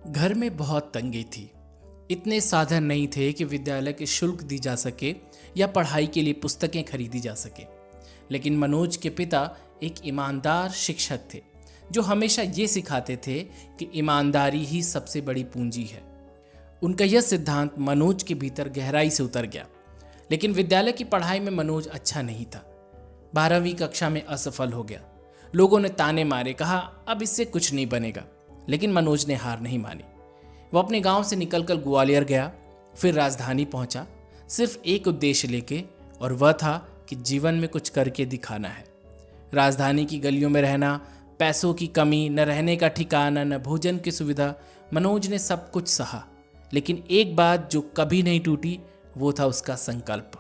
घर में बहुत तंगी थी। इतने साधन नहीं थे कि विद्यालय के शुल्क दी जा सके या पढ़ाई के लिए पुस्तकें खरीदी जा सके। लेकिन मनोज के पिता एक ईमानदार शिक्षक थे जो हमेशा ये सिखाते थे कि ईमानदारी ही सबसे बड़ी पूंजी है। उनका यह सिद्धांत मनोज के भीतर गहराई से उतर गया। लेकिन विद्यालय की पढ़ाई में मनोज अच्छा नहीं था। 12वीं कक्षा में असफल हो गया। लोगों ने ताने मारे, कहा अब इससे कुछ नहीं बनेगा। लेकिन मनोज ने हार नहीं मानी। वो अपने गांव से निकलकर ग्वालियर गया, फिर राजधानी पहुंचा, सिर्फ एक उद्देश्य लेके, और वह था कि जीवन में कुछ करके दिखाना है। राजधानी की गलियों में रहना, पैसों की कमी, न रहने का ठिकाना, न भोजन की सुविधा, मनोज ने सब कुछ सहा। लेकिन एक बात जो कभी नहीं टूटी वो था उसका संकल्प।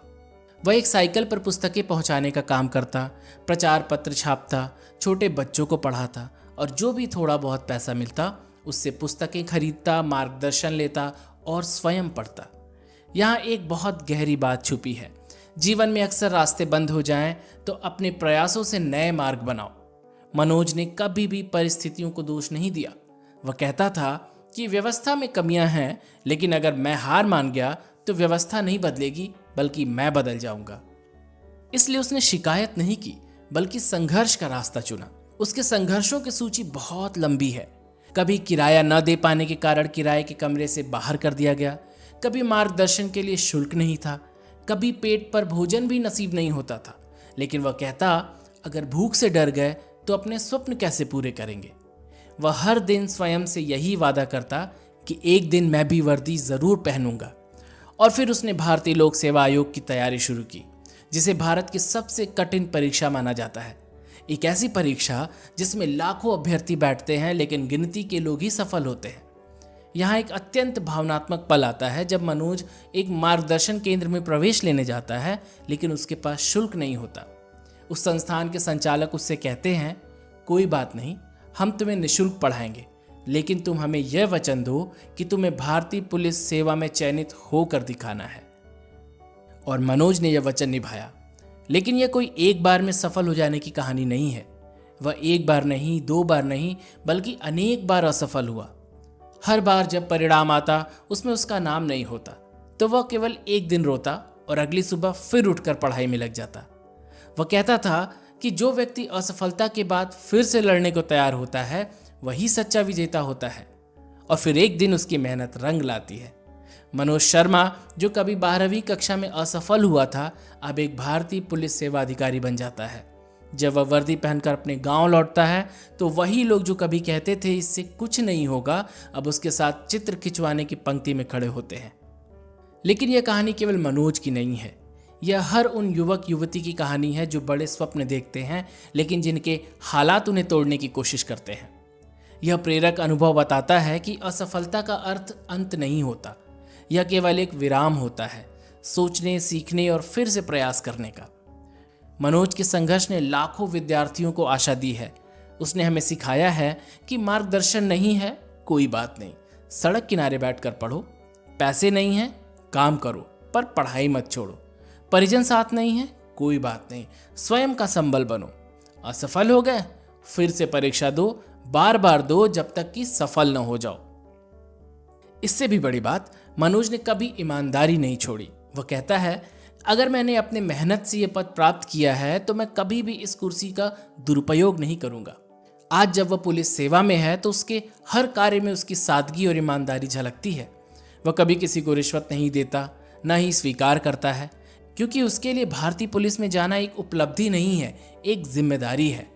वह एक साइकिल पर पुस्तकें पहुंचाने का काम करता, प्रचार पत्र छापता, छोटे बच्चों को पढ़ाता और जो भी थोड़ा बहुत पैसा मिलता उससे पुस्तकें खरीदता, मार्गदर्शन लेता और स्वयं पढ़ता। यहाँ एक बहुत गहरी बात छुपी है। जीवन में अक्सर रास्ते बंद हो जाएं तो अपने प्रयासों से नए मार्ग बनाओ। मनोज ने कभी भी परिस्थितियों को दोष नहीं दिया। वह कहता था कि व्यवस्था में कमियां हैं, लेकिन अगर मैं हार मान गया तो व्यवस्था नहीं बदलेगी बल्कि मैं बदल जाऊंगा। इसलिए उसने शिकायत नहीं की बल्कि संघर्ष का रास्ता चुना। उसके संघर्षों की सूची बहुत लंबी है। कभी किराया न दे पाने के कारण किराए के कमरे से बाहर कर दिया गया, कभी मार्गदर्शन के लिए शुल्क नहीं था, कभी पेट पर भोजन भी नसीब नहीं होता था। लेकिन वह कहता, अगर भूख से डर गए तो अपने स्वप्न कैसे पूरे करेंगे। वह हर दिन स्वयं से यही वादा करता कि एक दिन मैं भी वर्दी जरूर पहनूंगा। और फिर उसने भारतीय लोक सेवा आयोग की तैयारी शुरू की, जिसे भारत की सबसे कठिन परीक्षा माना जाता है। एक ऐसी परीक्षा जिसमें लाखों अभ्यर्थी बैठते हैं लेकिन गिनती के लोग ही सफल होते हैं। यहाँ एक अत्यंत भावनात्मक पल आता है जब मनोज एक मार्गदर्शन केंद्र में प्रवेश लेने जाता है, लेकिन उसके पास शुल्क नहीं होता। उस संस्थान के संचालक उससे कहते हैं, कोई बात नहीं, हम तुम्हें निःशुल्क पढ़ाएंगे, लेकिन तुम हमें यह वचन दो कि तुम्हें भारतीय पुलिस सेवा में चयनित होकर दिखाना है। और मनोज ने यह वचन निभाया। लेकिन यह कोई एक बार में सफल हो जाने की कहानी नहीं है। वह एक बार नहीं, दो बार नहीं, बल्कि अनेक बार असफल हुआ। हर बार जब परिणाम आता उसमें उसका नाम नहीं होता तो वह केवल एक दिन रोता और अगली सुबह फिर उठकर पढ़ाई में लग जाता। वह कहता था कि जो व्यक्ति असफलता के बाद फिर से लड़ने को तैयार होता है वही सच्चा विजेता होता है। और फिर एक दिन उसकी मेहनत रंग लाती है। मनोज शर्मा, जो कभी 12वीं कक्षा में असफल हुआ था, अब एक भारतीय पुलिस सेवा अधिकारी बन जाता है। जब वह वर्दी पहनकर अपने गांव लौटता है तो वही लोग जो कभी कहते थे इससे कुछ नहीं होगा, अब उसके साथ चित्र खिंचवाने की पंक्ति में खड़े होते हैं। लेकिन यह कहानी केवल मनोज की नहीं है। यह हर उन युवक युवती की कहानी है जो बड़े स्वप्न देखते हैं लेकिन जिनके हालात उन्हें तोड़ने की कोशिश करते हैं। यह प्रेरक अनुभव बताता है कि असफलता का अर्थ अंत नहीं होता। यह केवल एक विराम होता है, सोचने, सीखने और फिर से प्रयास करने का। मनोज के संघर्ष ने लाखों विद्यार्थियों को आशा दी है। उसने हमें सिखाया है कि मार्गदर्शन नहीं है, कोई बात नहीं, सड़क किनारे बैठकर पढ़ो। पैसे नहीं है, काम करो पर पढ़ाई मत छोड़ो। परिजन साथ नहीं है, कोई बात नहीं, स्वयं का संबल बनो। असफल हो गए, फिर से परीक्षा दो, बार बार दो जब तक कि सफल न हो जाओ। इससे भी बड़ी बात, मनोज ने कभी ईमानदारी नहीं छोड़ी। वह कहता है, अगर मैंने अपने मेहनत से यह पद प्राप्त किया है तो मैं कभी भी इस कुर्सी का दुरुपयोग नहीं करूंगा। आज जब वह पुलिस सेवा में है तो उसके हर कार्य में उसकी सादगी और ईमानदारी झलकती है। वह कभी किसी को रिश्वत नहीं देता, न ही स्वीकार करता है, क्योंकि उसके लिए भारतीय पुलिस में जाना एक उपलब्धि नहीं है, एक जिम्मेदारी है।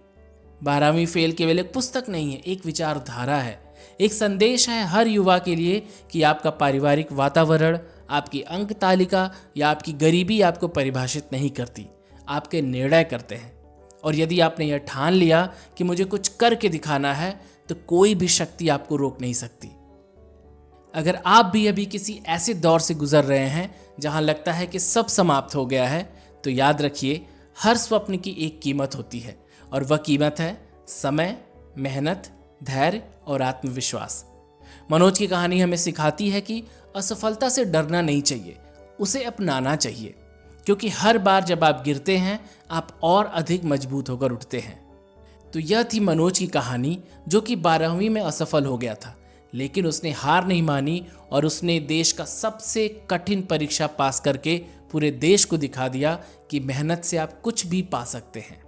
12वीं फेल केवल एक पुस्तक नहीं है, एक विचारधारा है, एक संदेश है हर युवा के लिए कि आपका पारिवारिक वातावरण, आपकी अंक तालिका या आपकी गरीबी आपको परिभाषित नहीं करती, आपके निर्णय करते हैं। और यदि आपने यह ठान लिया कि मुझे कुछ करके दिखाना है तो कोई भी शक्ति आपको रोक नहीं सकती। अगर आप भी अभी किसी ऐसे दौर से गुजर रहे हैं जहां लगता है कि सब समाप्त हो गया है, तो याद रखिए, हर स्वप्न की एक कीमत होती है और वह कीमत है समय, मेहनत, धैर्य और आत्मविश्वास। मनोज की कहानी हमें सिखाती है कि असफलता से डरना नहीं चाहिए, उसे अपनाना चाहिए, क्योंकि हर बार जब आप गिरते हैं आप और अधिक मजबूत होकर उठते हैं। तो यह थी मनोज की कहानी, जो कि 12वीं में असफल हो गया था, लेकिन उसने हार नहीं मानी और उसने देश का सबसे कठिन परीक्षा पास करके पूरे देश को दिखा दिया कि मेहनत से आप कुछ भी पा सकते हैं।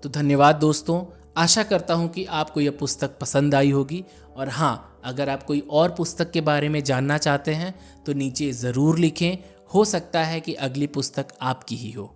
तो धन्यवाद दोस्तों, आशा करता हूँ कि आपको यह पुस्तक पसंद आई होगी। और हाँ, अगर आप कोई और पुस्तक के बारे में जानना चाहते हैं तो नीचे ज़रूर लिखें, हो सकता है कि अगली पुस्तक आपकी ही हो।